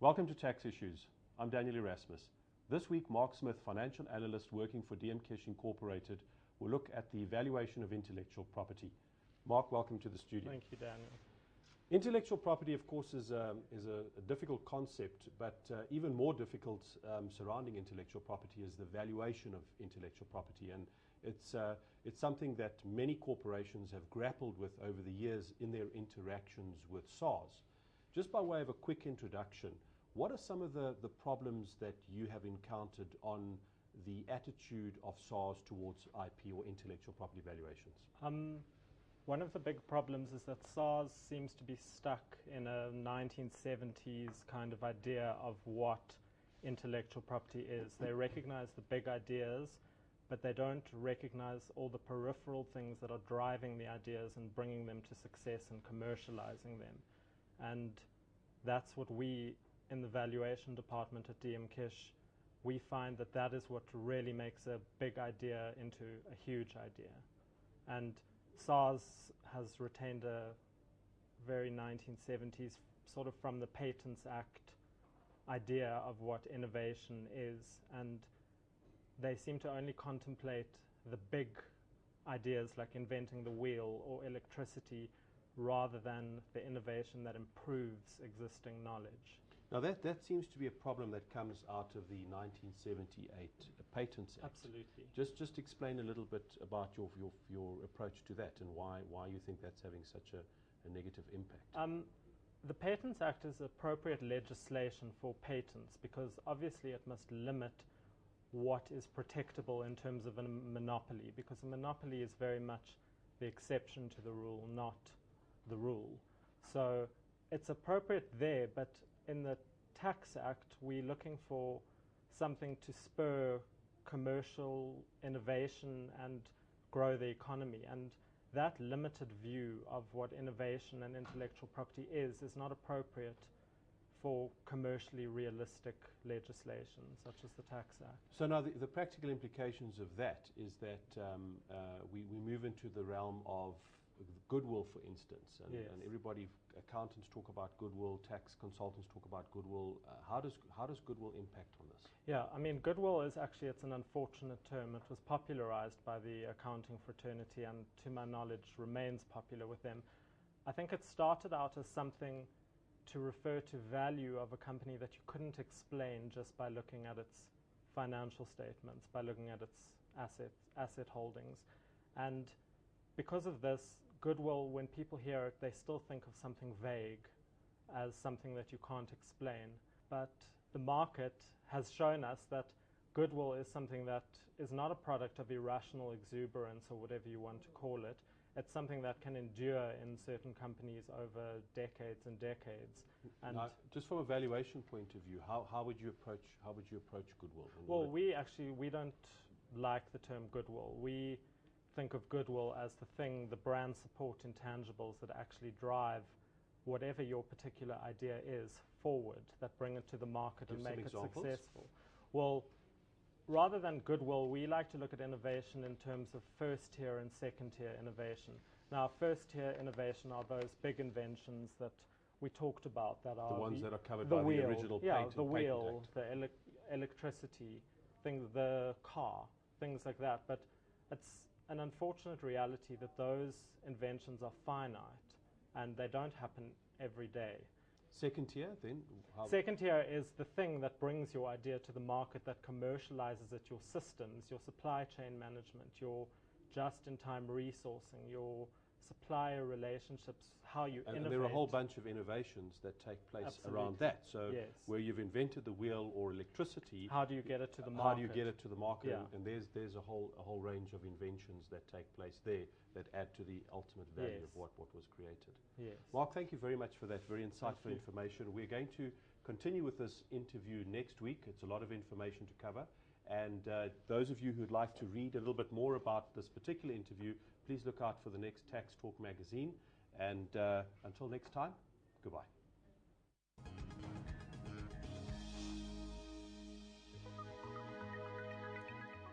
Welcome to Tax Issues. I'm Daniel Erasmus. This week, Mark Smith, financial analyst working for DM Kish Incorporated, will look at the valuation of intellectual property. Mark, welcome to the studio. Thank you, Daniel. Intellectual property, of course, is a difficult concept, but even more difficult surrounding intellectual property is the valuation of intellectual property. And it's something that many corporations have grappled with over the years in their interactions with SARS. Just by way of a quick introduction, what are some of the problems that you have encountered on the attitude of SARS towards IP or intellectual property valuations? One of the big problems is that SARS seems to be stuck in a 1970s kind of idea of what intellectual property is. They recognize the big ideas, but they don't recognize all the peripheral things that are driving the ideas and bringing them to success and commercializing them. And that's what we, in the valuation department at DM Kish, we find that is what really makes a big idea into a huge idea. And SARS has retained a very 1970s, sort of from the Patents Act, idea of what innovation is, and they seem to only contemplate the big ideas like inventing the wheel or electricity rather than the innovation that improves existing knowledge. Now that seems to be a problem that comes out of the 1978 Patents Act. Absolutely. Just explain a little bit about your approach to that and why you think that's having such a negative impact. The Patents Act is appropriate legislation for patents because obviously it must limit what is protectable in terms of a monopoly, because a monopoly is very much the exception to the rule, not the rule. So it's appropriate there, but in the Tax Act, we're looking for something to spur commercial innovation and grow the economy. And that limited view of what innovation and intellectual property is not appropriate for commercially realistic legislation, such as the Tax Act. So now the practical implications of that is that we move into the realm of goodwill, for instance, and, yes. and everybody, accountants talk about goodwill, tax consultants talk about goodwill. How does goodwill impact on this? Yeah, I mean, goodwill is actually, it's an unfortunate term. It was popularized by the accounting fraternity and, to my knowledge, remains popular with them. I think it started out as something to refer to value of a company that you couldn't explain just by looking at its financial statements, by looking at its asset holdings. And because of this, goodwill, when people hear it, they still think of something vague as something that you can't explain. But the market has shown us that goodwill is something that is not a product of irrational exuberance or whatever you want to call it. It's something that can endure in certain companies over decades and decades. And now, just from a valuation point of view, how would you approach goodwill? Well, we don't like the term goodwill. We think of goodwill as the brand support intangibles that actually drive whatever your particular idea is forward, that bring it to the market and make it successful. Well, rather than goodwill, we like to look at innovation in terms of first-tier and second-tier innovation. Now, first-tier innovation are those big inventions that we talked about, that are the ones that are covered by the original patent. The wheel, the electricity, the car, things like that. But it's an unfortunate reality that those inventions are finite and they don't happen every day. Second tier, then? Second tier is the thing that brings your idea to the market, that commercializes it, your systems, your supply chain management, your just-in-time resourcing, your supplier relationships, how you innovate. And there are a whole bunch of innovations that take place Absolutely. Around that. So yes. Where you've invented the wheel or electricity, how do you get it to the market? How do you get it to the market? Yeah. And there's a whole range of inventions that take place there that add to the ultimate value yes. of what was created. Yes. Mark, thank you very much for that very insightful information. We're going to continue with this interview next week. It's a lot of information to cover. And those of you who'd like to read a little bit more about this particular interview, please look out for the next Tax Talk magazine. And until next time, goodbye.